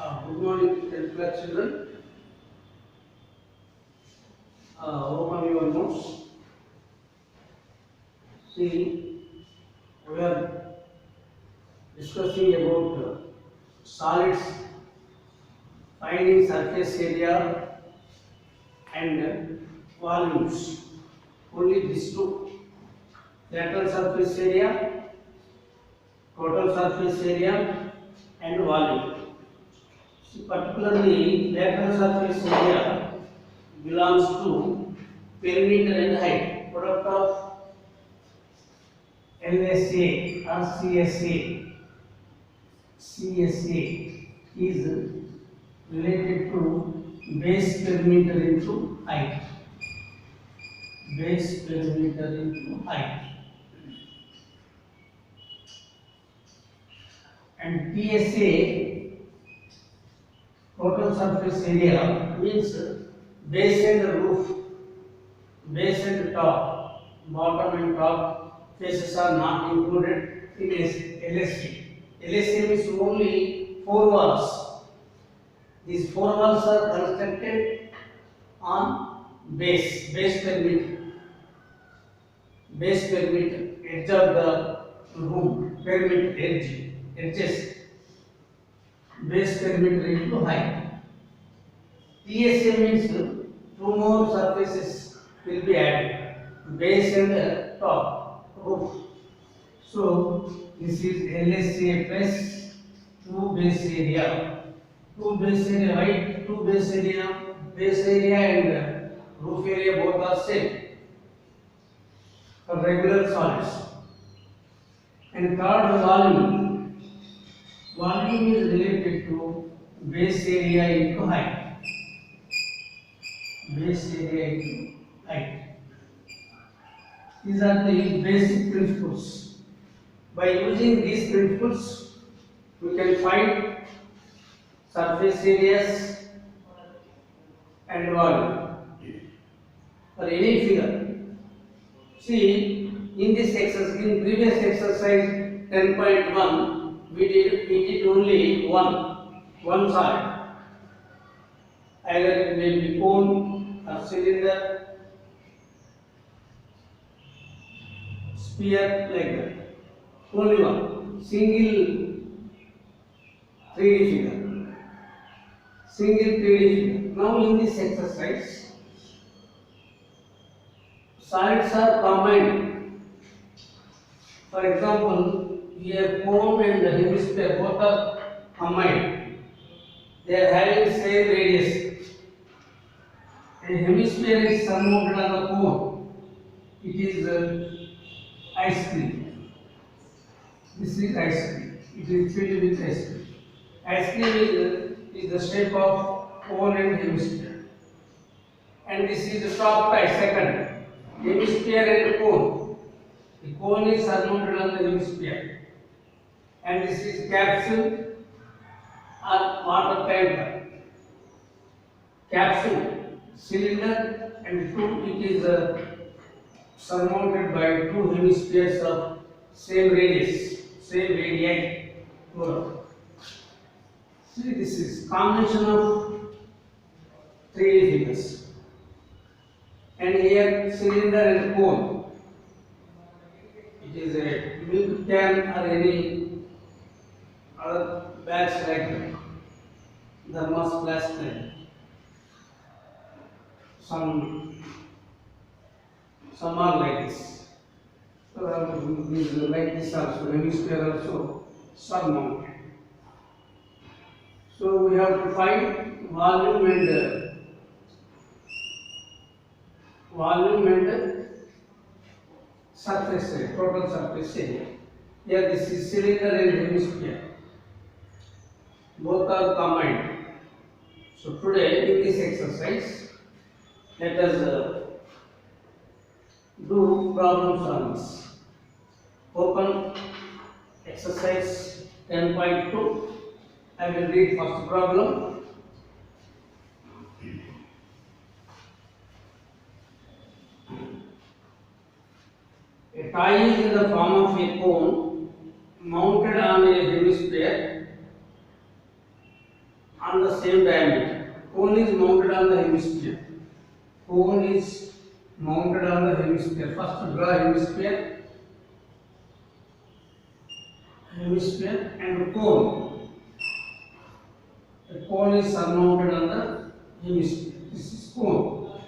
Good morning, 10th class children. Open your notes. See, we are discussing about solids, finding surface area and volumes. Only these two: lateral surface area, total surface area, and volume. See, particularly, lateral surface area belongs to perimeter and height. Product of LSA or CSA is related to base perimeter into height. Base perimeter into height. And PSA, total surface area, means base and roof, base and top, bottom and top faces are not included in LSA. LSA means only 4 walls. These 4 walls are constructed on base perimeter, edge of the room, perimeter, edges, base perimeter into height. TSA means 2 more surfaces will be added, base and top, roof. So this is LSA plus 2 base area. 2 base area height, 2 base area and roof area both are same for regular solids. And third, volume. Volume is related to base area into height. Base area into height. These are the basic principles. By using these principles, we can find surface areas and volume for any figure. See, in this exercise, in previous exercise 10.1, we did only one solid. Either it may be cone or cylinder, sphere, like that. Only one single 3D figure. Now in this exercise, solids are combined. For example, here cone and the hemisphere both are combined. They are having same radius. A hemisphere is surmounted on the cone. It is ice cream. This is ice cream. It is filled with ice cream. Ice cream is the shape of cone and hemisphere. And this is the top side, second. Hemisphere and cone. The cone is surmounted on the hemisphere. And this is capsule or water tanker. Capsule, cylinder, and it is surmounted by 2 hemispheres of same radius, same radii. See, this is combination of 3D figures. And here cylinder and cone. It is a milk can or any other bags like that. Thermos plastic. Some are like this. So these like this also, hemisphere also surmounted. So we have to find volume and surface area, total surface area. Here this is cylinder and hemisphere. Both are combined. So today in this exercise, let us do problems on this. Open exercise 10.2. I will read first problem. A toy is in the form of a cone mounted on a hemisphere on the same diameter. Cone is mounted on the hemisphere. Cone is mounted on the hemisphere. First draw hemisphere and cone. The cone is surmounted on the hemisphere. This is cone.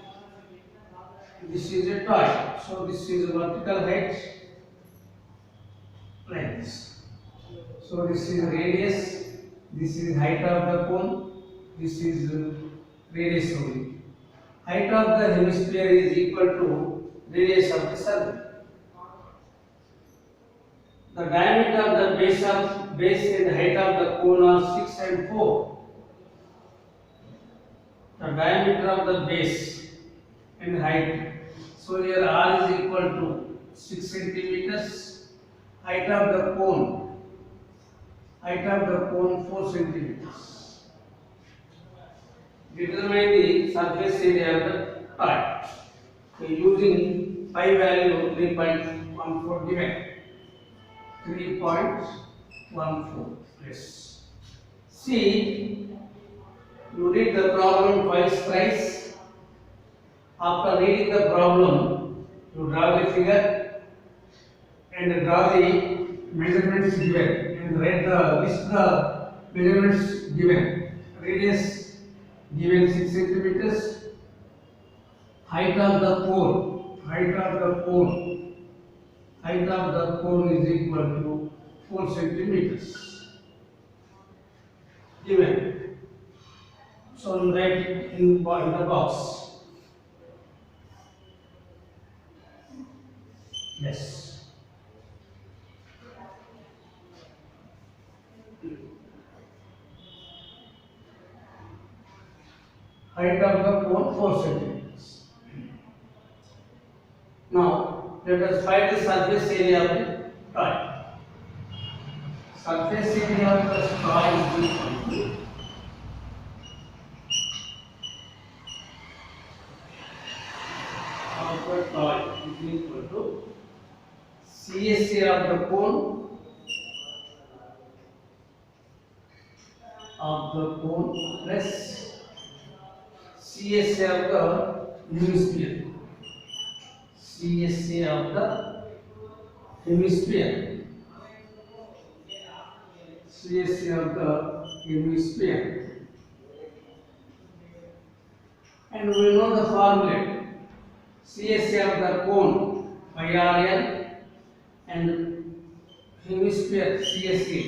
This is a toy. So this is vertical height like this. So this is radius. This is height of the cone. This is radius only. Height of the hemisphere is equal to radius of the circle. The diameter of the base and height of the cone are 6 and 4. The diameter of the base and height. So here R is equal to 6 centimeters. Height of the cone 4 centimeters. Determine the surface area of the toy. So using pi value 3.14 given. 3.14 plus. See, you read the problem twice, thrice. After reading the problem, you draw the figure and draw the measurements given and list the measurements given. Radius given 6 centimeters. Height of the cone is equal to 4 centimeters. Given. So write it in the box. Yes. Height of the cone 4 centimeters. Now let us find the surface area of the toy. Surface area of the toy is equal to CSA of the cone plus CSA of the hemisphere. CSA of the hemisphere. CSA of the hemisphere. And we know the formula. CSA of the cone pi RL and hemisphere CSA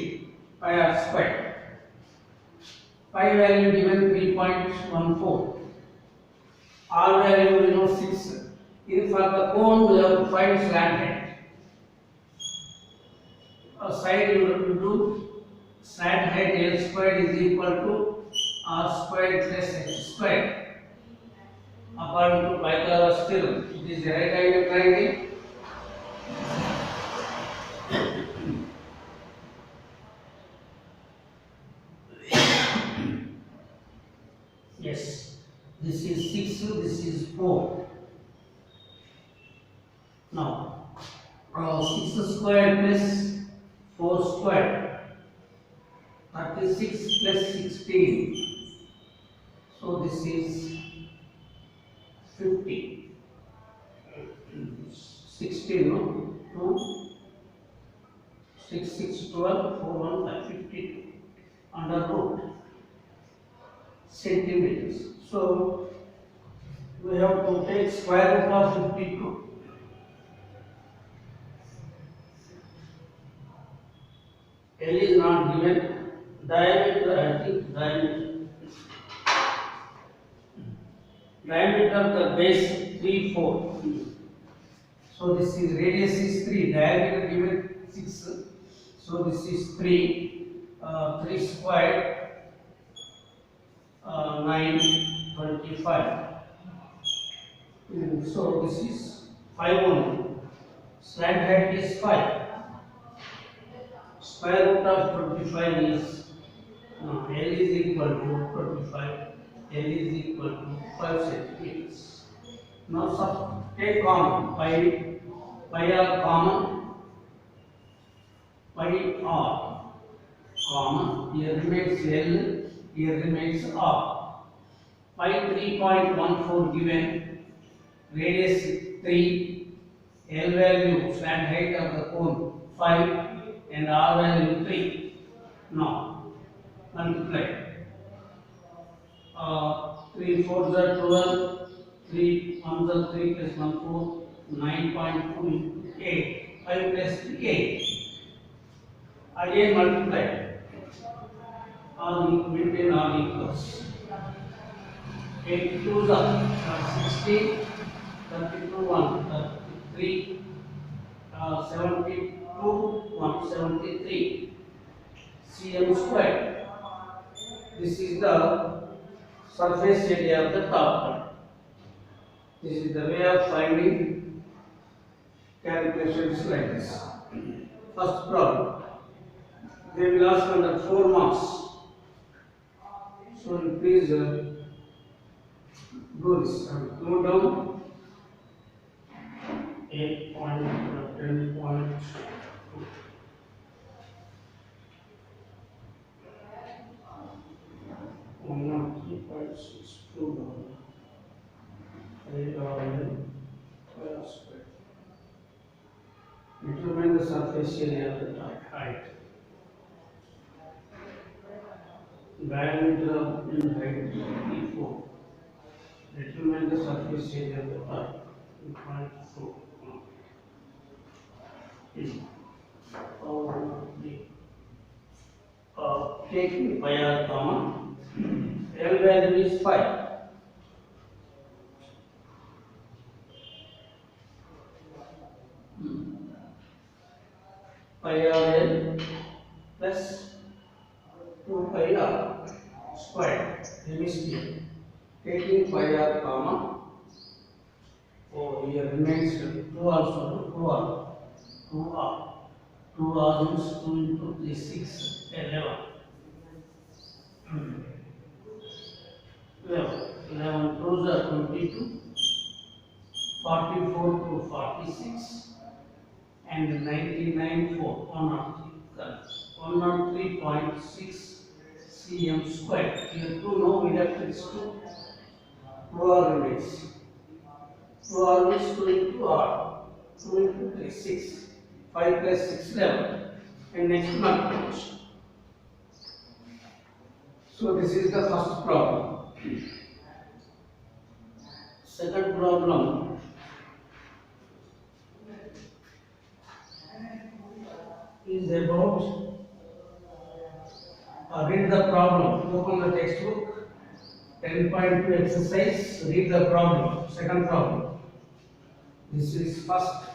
pi R squared. Pi value given 3.14. R value we know 6. In for the cone we have to find slant height. Side you have to do slant height L squared is equal to R squared plus H squared. According to Pythagoras theorem, it is a right angle triangle. Yes, this is 6, this is 4. Now, 6 squared plus 4 squared, 36 plus 16. So this is 50. 16, no? 2, 6, 6, 12, 4, 1, 5, 52. Under root centimeters. So we have to take square root of 52. L is not given. Diameter, I think diameter of the base 3, 4. So this is radius is 3. Diameter given 6. So this is 3. 3 squared 9, 25. So this is 5 only. Slant height is 5. Square root of 25 is L is equal to 25. L is equal to 5 centimeters. Now take common. Pi r common. Pi r common. Here remains L here remains R. Pi 3.14 given, radius 3, L value slant height of the cone 5 and R value 3. Now multiply. 3 4s are 12, 3 1s are 3 plus 1 4, 9.2 into 8, 5 plus 3 8. Again multiply. All maintain all equals. 8 2s are 16, 32 1 33, 72 173 cm square. This is the surface area of the top. This is the way of finding calculations like this. First problem. They will ask under 4 marks. So please do this. Note down 8 point 10 point. 103.62 square. Determine the surface area of the height. Diameter of in height 54. Determine the surface area of the height. 2.4. Taking pi r comma, L value is 5. Pi r L plus 2 pi r square hemisphere. Taking pi r comma, here remains 2 also, 2 r, 2 r. 2 r means 2 into 3, 6, 11. 11 2s are 22, 44 to 46, and 99 4, 103.6 cm square. Here 2 no, we have to 2 r remains. 2 r means 2 into r, 2 into 3, 6, 5 plus 6, 11, and next multiplication. So this is the first problem. Second problem is about, read the problem, open the textbook, 10.2 exercise, read the problem, second problem. This is first.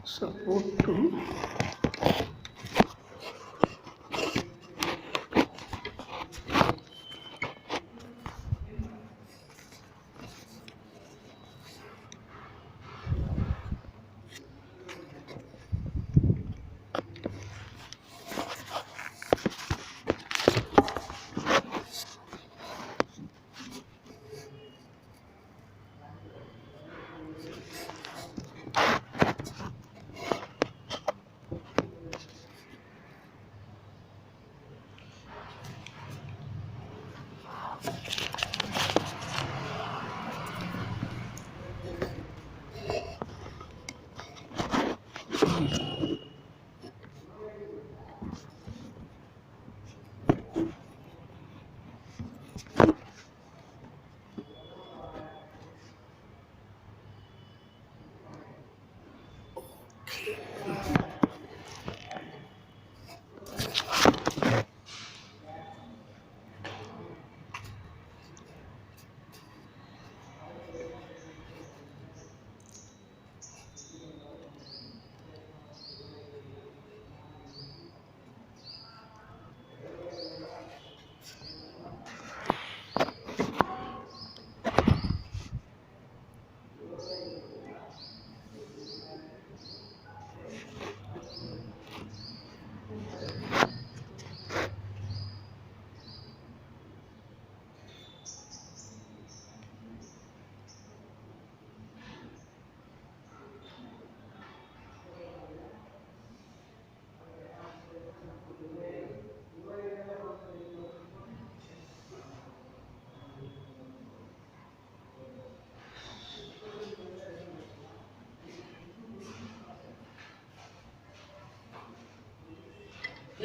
Support to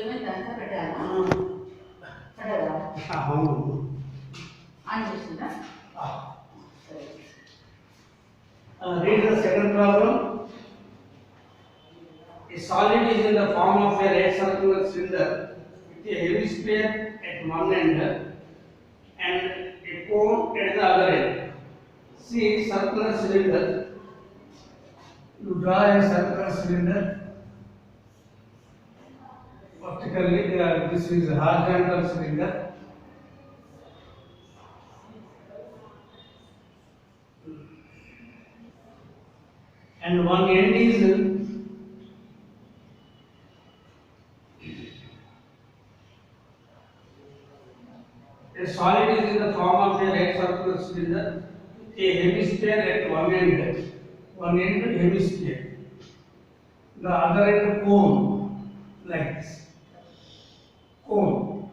ఏమైంది అంతా పెట్టారా పెట్టారా అవును on చేసిందా read the second problem. A solid is in the form of a red circular cylinder with a hemisphere at one end and a cone at the other end. See circular cylinder. You draw a circular cylinder vertically. This is a horizontal cylinder. And one end is a solid is in the form of a red circular cylinder, a hemisphere at one end hemisphere, the other end cone, like this, cone.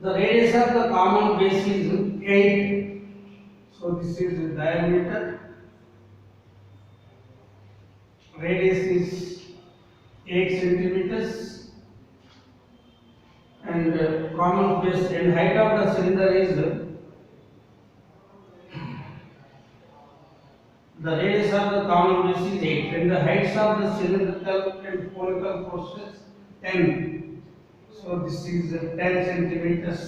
The radius of the common base is 8. So this is the diameter. Radius is 8 centimeters. And common base and height of the cylinder is the radius of the common base is 8 and the heights of the cylindrical and conical portions 10. So this is 10 centimeters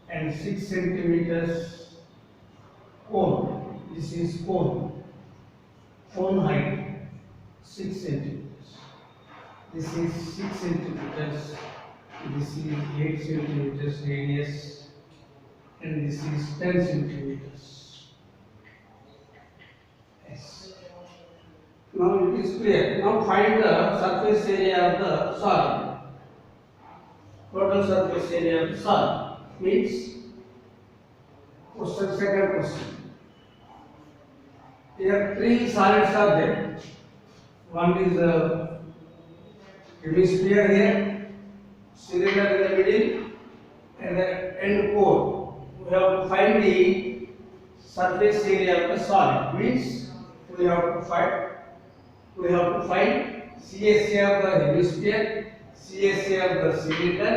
and 6 centimeters cone. This is cone height 6 centimeters. This is 6 centimeters. This is 8 centimeters radius and this is 10 centimeters. Yes. Now it is clear. Now find the surface area of the solid. Total surface area of the solid means question, second question. Here three solids are there. One is the hemisphere here, cylinder in the middle, and the end core. We have to find the surface area of the solid. Means we have to find CSA of the hemisphere, CSA of the cylinder,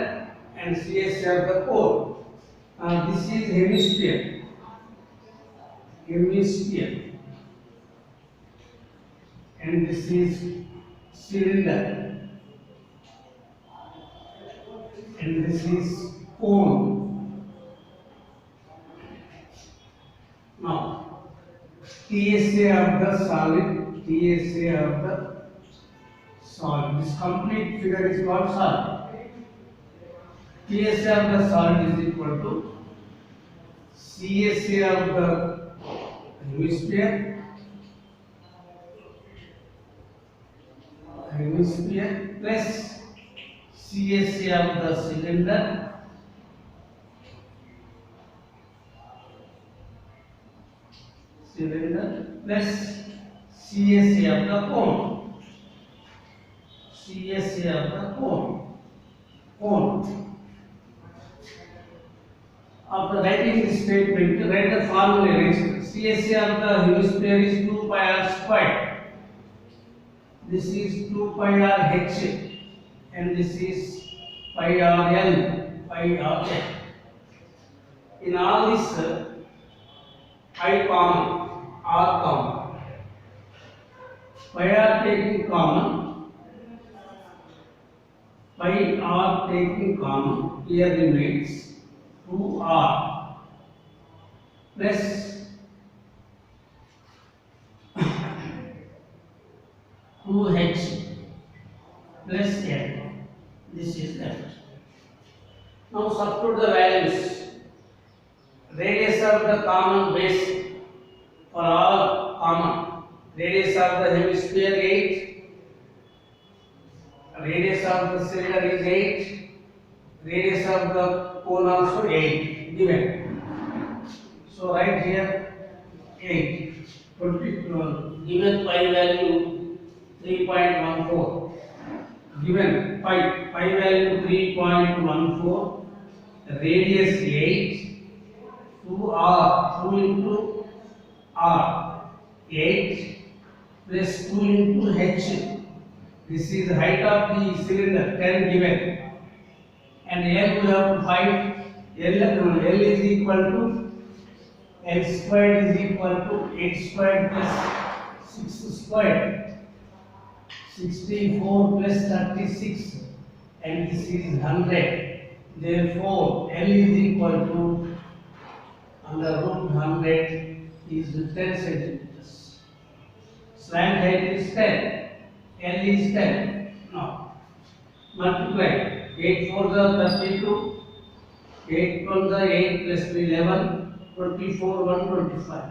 and CSA of the core. This is hemisphere, and this is cylinder, and this is cone. Now, TSA of the solid, this complete figure is called solid. TSA of the solid is equal to CSA of the hemisphere plus CSA of the cylinder plus CSA of the cone. After writing this statement, write the formula next. CSA of the hemisphere is 2 pi r squared. This is 2 pi r h and this is pi r l, pi r h. In all this, I common, r common. Pi r taking common, here remains 2r plus 2h plus l. This is left. Now substitute the values. Radius of the common base for all common. Radius of the hemisphere 8. Radius of the cylinder is 8. Radius of the cone also 8 given. So write here 8. Given pi value 3.14. Given pi value 3.14. Radius 8. 2 into r 8 plus 2 into h. This is the height of the cylinder 10 given. And L we have to find L is equal to L squared is equal to 8 squared plus 6 squared. 64 plus 36 and this is 100. Therefore, L is equal to under root 100 is 10 centimeters. Slant height is 10. L is 10. Now, multiply. 8 4 the 32. 8 1 the 8 plus 11. 24 125.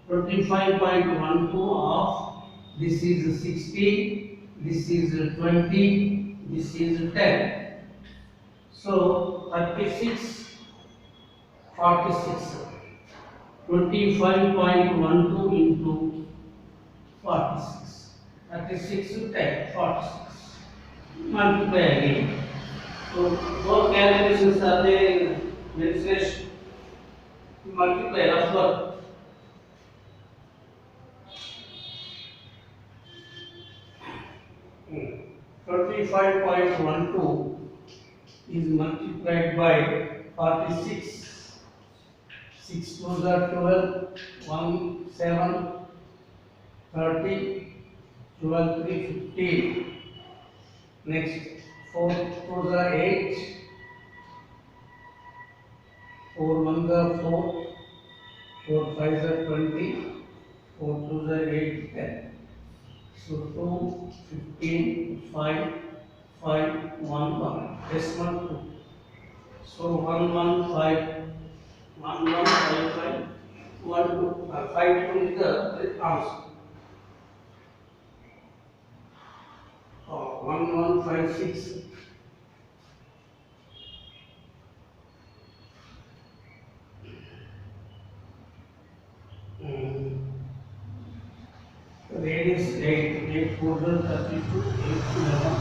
25.12 of this is 60. This is 20. This is 10. So 36 46. 25.12 into 46. 36 to 10, 46. Multiply again. So, four calculations are there in mensuration. Multiply, rough work. Hmm. 35.12 is multiplied by 46. 6 2s are 12, 1 7, 30, 12 3 15. Next 4 2s are 8, 4 1s are 4, 4 5s are 20, 4 2s are 8 10. So 2 15 5 5 1 1. Decimal 2. So 1 1 5 1 1 5 5 1 2 5 2 is the answer. 1 1 5 6. Radius 8, 8 4 32, 8 11, 8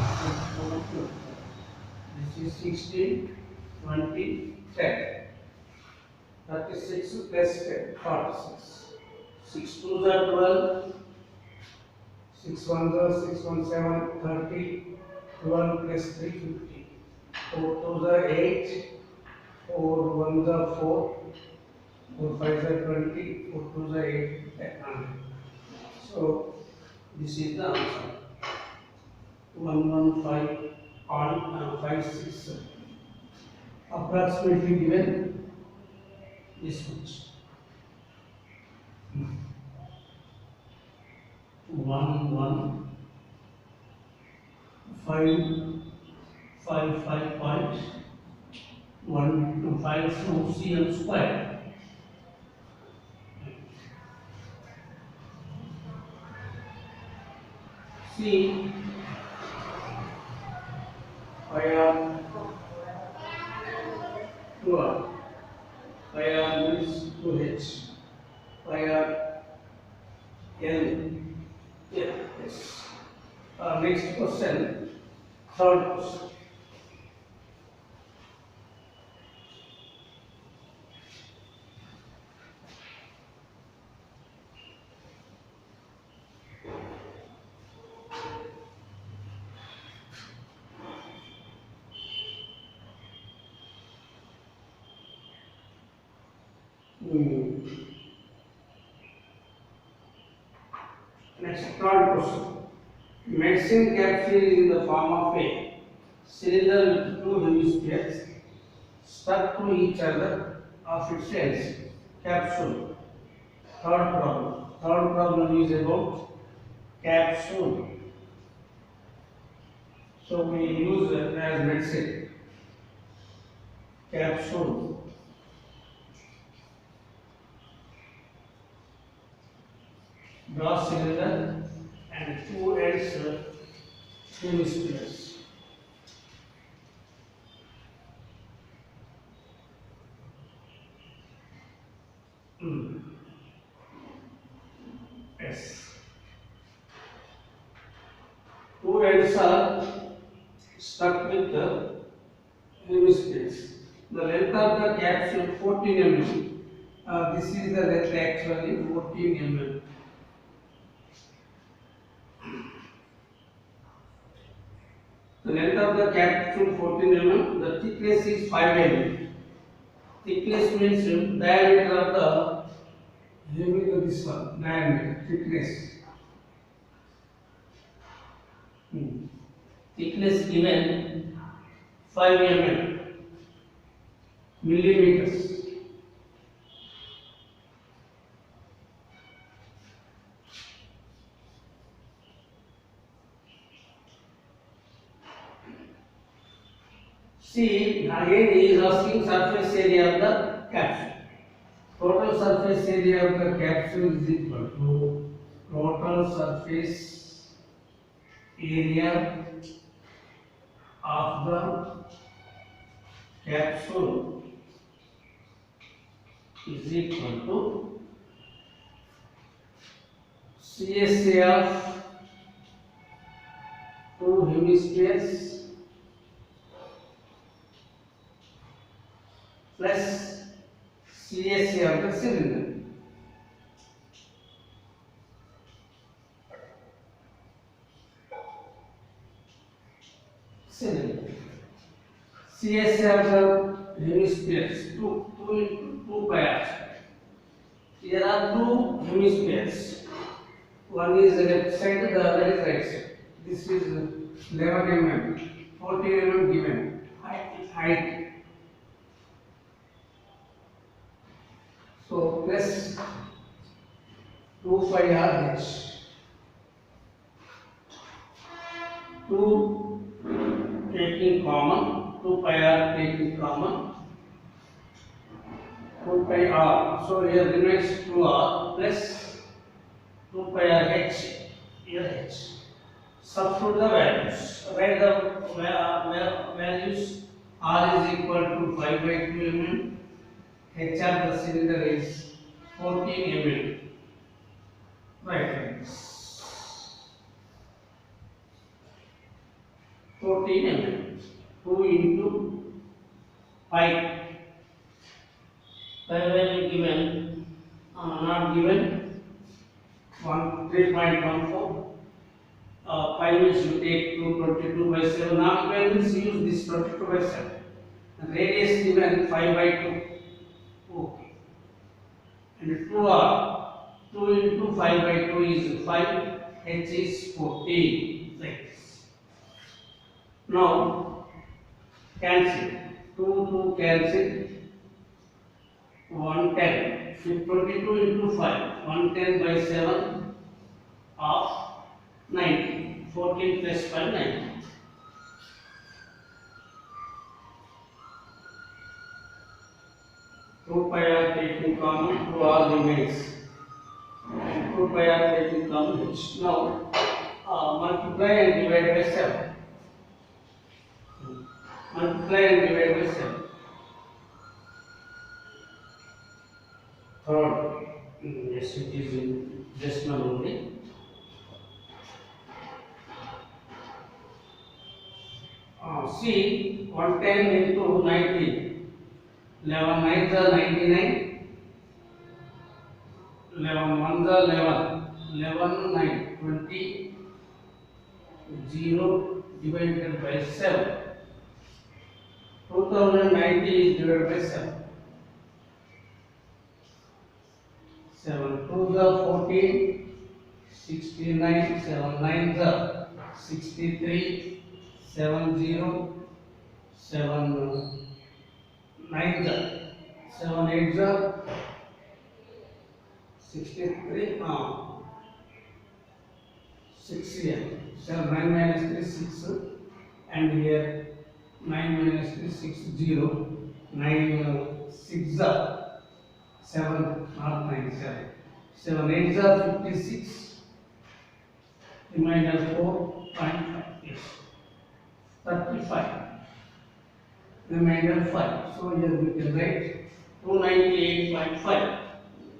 4 2. This is 16, 20, 10. 36 plus 10, 46. 6 2s are 12, 6 1s are 6 1 7, 30, 12 plus 3 50. 4 2s are 8, 4 1s are 4, 4 5s are 20, 4 2s are 8, 10, 100. So this is the answer. 115.56 approximately given this much. 1155.125 cm square. See, I am poor. I am means 2H. I am L. Yes. Next question. Third question. Next, third question. Medicine capsule is in the form of a cylinder with two hemispheres stuck to each other of its ends. Capsule. Third problem. Third problem is about capsule. So we use it as medicine. Capsule. Glass cylinder and two ends hemispheres. Yes. Two ends are stuck with the hemispheres. The length of the capsule 14 mm. This is the length actually 14 mm. The length of the capsule 14 mm. The thickness is 5 mm. Thickness means diameter of the, here we go, this one, diameter, thickness. Thickness given 5 mm, millimeters. See, again he is asking surface area of the capsule. Total surface area of the capsule is equal to total surface area of the capsule is equal to CSA of two hemispheres plus CSA of the cylinder. CSA of the hemispheres 2 into 2 pi r. Here are two hemispheres. One is left side, the other is right side. This is 11 mm, 14 mm given. Height. So plus 2 pi r h. 2 taking common, 2 pi r taking common, 2 pi r. So here remains 2 r plus 2 pi r h. Here h. Substitute the values. Write the values. R is equal to 5 by 2 mm. H of the cylinder is 14 mm. Right. 14 mm. 2 into pi. Pi value given, not given. 3.14. Pi means you take 22 by 7. Now means use this 22 by 7. The radius given 5 by 2. Okay. And 2r. 2 into 5 by 2 is 5. H is 14. Like this. Now cancel. 2 cancel. 110. 22 into 5. 110 by 7 of 90. 14 plus 5, 90. Two pi r taking common, 2 r remains. And 2 pi r taking common. Now multiply and divide by 7. Multiply and divide by 7. Third, yes, it is in decimal only. See, 110 into 90. 11 9s are 99. 11 1s are 11. 11 9 20. 0 divided by 7. 2090 is divided by 7. 7 2s are 14. 69. 7 9s are 63. 7 0. 7 9s are 7 8s are 63. 6 here. 7 9 minus 3 6, and here 9 minus 3 6 0. 9 6 are 7, not 9 7. 7 8s are 56. Remainder 4.5. Yes. 35. Remainder 5. So here we can write 298.5.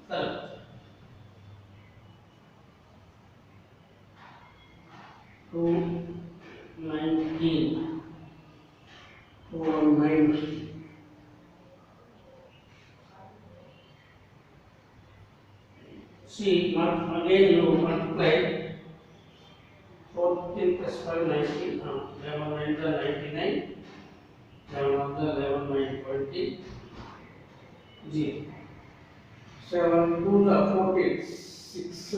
Correct. 219. 490. See, again you multiply 14 plus 5 19, 11 9 is 99, 11 of the 11 9 20, 0. 7 2 the 14, 6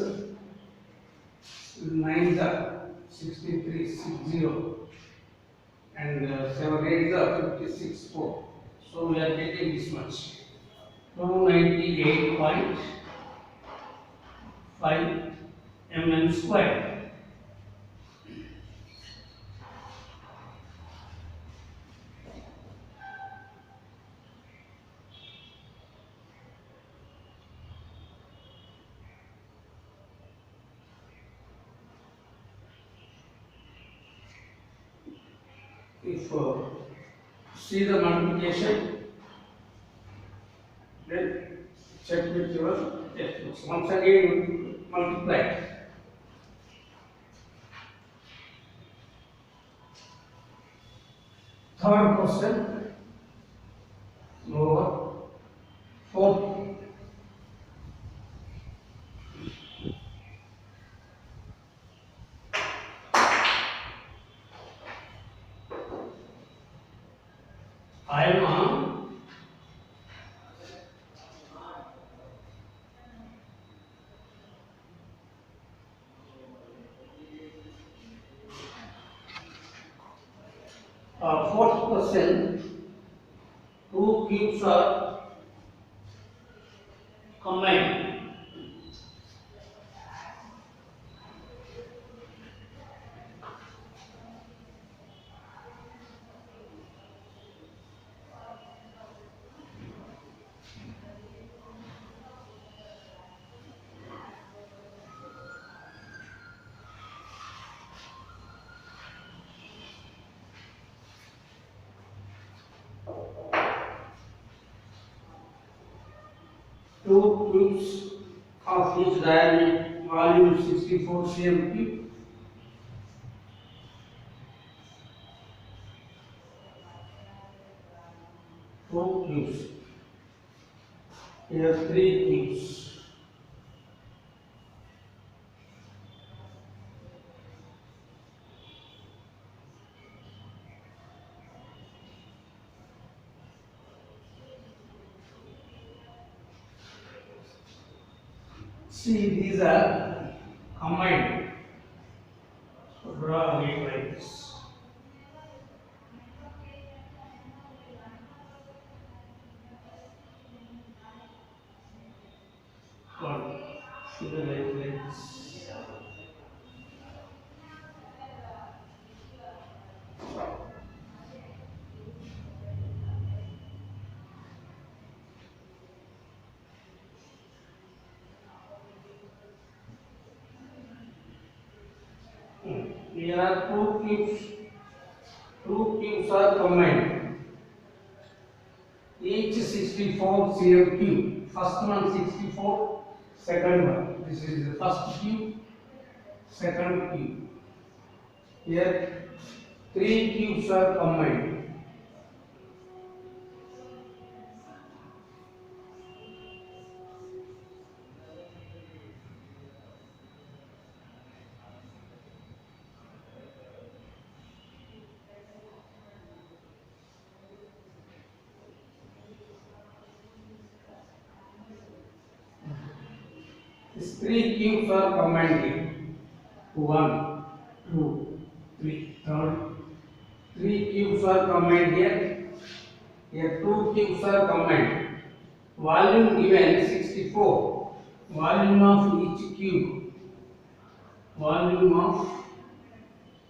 9 the 63 60, and 7 8 the 56 4. So we are getting this much, 298.5 mm square. If see the multiplication, then check with your textbooks. Once again multiply. Third question, over fourth. I am on fourth question. Two cubes are combined. Two cubes of each diameter, volume 64 cm cube. Two cubes. Here three cubes. See, these are combined. So draw again like this. One, figure like this. Here are two cubes. Two cubes are combined. Each 64 cm cube. First one 64, second one. This is the first cube, second cube. Here three cubes are combined. These three cubes are combined here. 1, 2, 3. Third. Three cubes are combined here. Here two cubes are combined. Volume given 64. Volume of each cube. Volume of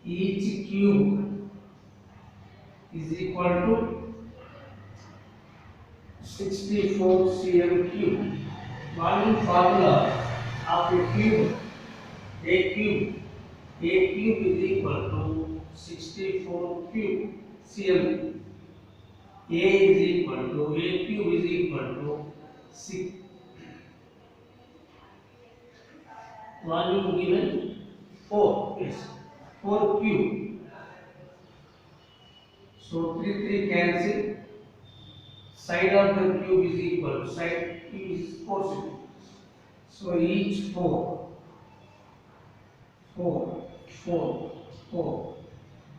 each cube is equal to 64 cm cube. Volume formula of a cube. A cube is equal to 64 cube cm. A is equal to A cube is equal to 6. Volume given 4 is 4 cube. So 3 cancel. Side of the cube is equal. Side cube is 4 cm. So each 4, 4, 4. 4.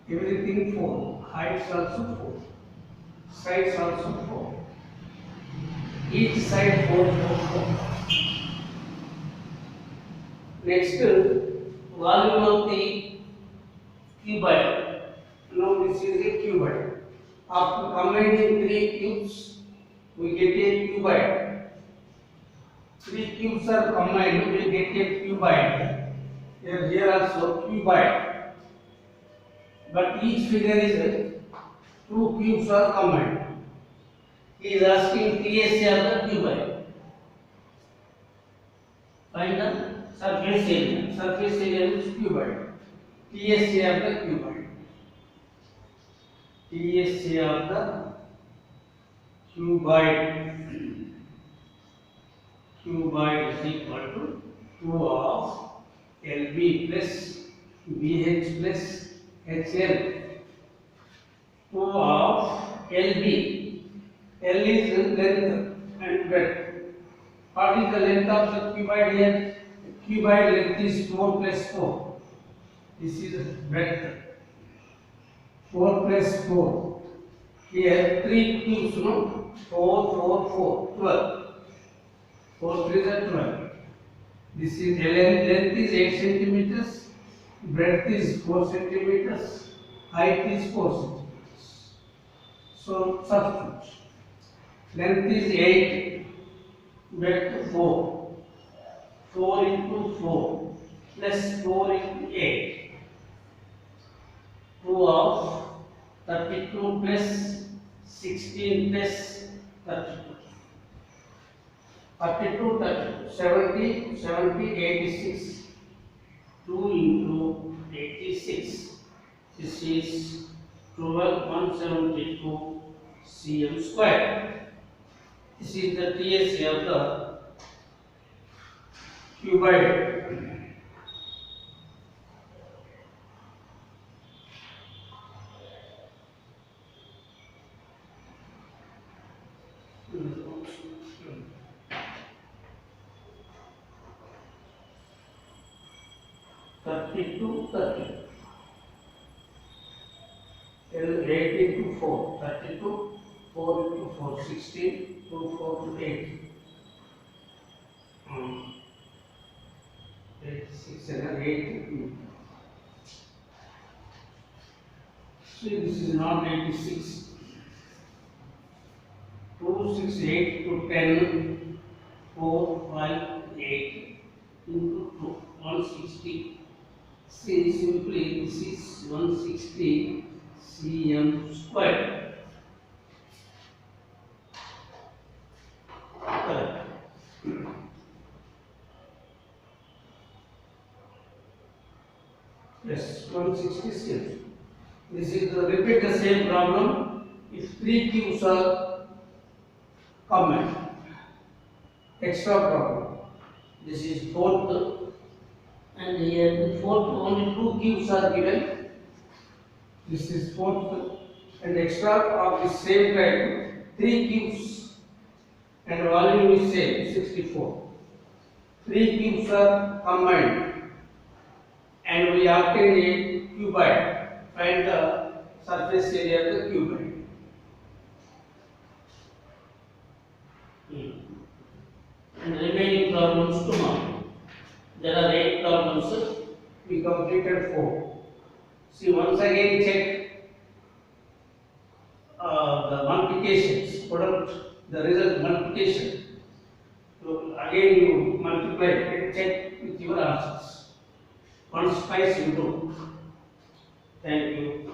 Everything 4. Heights also 4. Sides also 4. Each side 4, 4, 4. Next, volume of the cuboid. Now this is a cuboid. After combining 3 cubes, we get a cuboid. 3 cubes are combined, we get a cuboid. Here also cuboid. But each figure is 2 cubes are combined. He is asking TSA of the cuboid. Find the surface area. Surface area is cuboid. TSA of the cuboid. TSA of the cuboid. Cuboid is equal to 2 of LB plus BH plus HL. 2 of LB. L is length and breadth. What is the length of the cuboid here? The cuboid length is 4 plus 4. This is breadth. 4 plus 4. Here 3 cubes, no? 4, 4, 4, 12. 4 3 is 12. This is length is 8 centimeters. Breadth is 4 centimeters. Height is 4 centimeters. So substitute. Length is 8, breadth 4. 4 into 4 plus 4 into 8. 2 of 32 plus 16 plus 32. 32, 32, 70, 70, 86. 2 into 86. This is 12,172 cm square. This is the TSA of the cuboid. Thirty-two, 30. 8 into 4, 32, 4 into 4, 16, 2, 4 to 8. 8, 6, 7, 8. See, this is not 86. 2, 6, 8 to 10, 4, 5, 8 into 2, 160. See, simply this is 160 cm square. Correct. Yes, 160 cm. This is repeat the same problem. If 3 cubes are combined, extra problem. This is fourth, and here the fourth only 2 cubes are given. This is fourth, and extra of the same type 3 cubes, and volume is same 64. 3 cubes are combined, and we obtain a cuboid. Find the surface area of the cuboid. And remaining problems tomorrow. There are 8 problems. We completed 4. See, once again check the multiplications. Product the result multiplication. So again you multiply and check with your answers. Once twice you do. Thank you.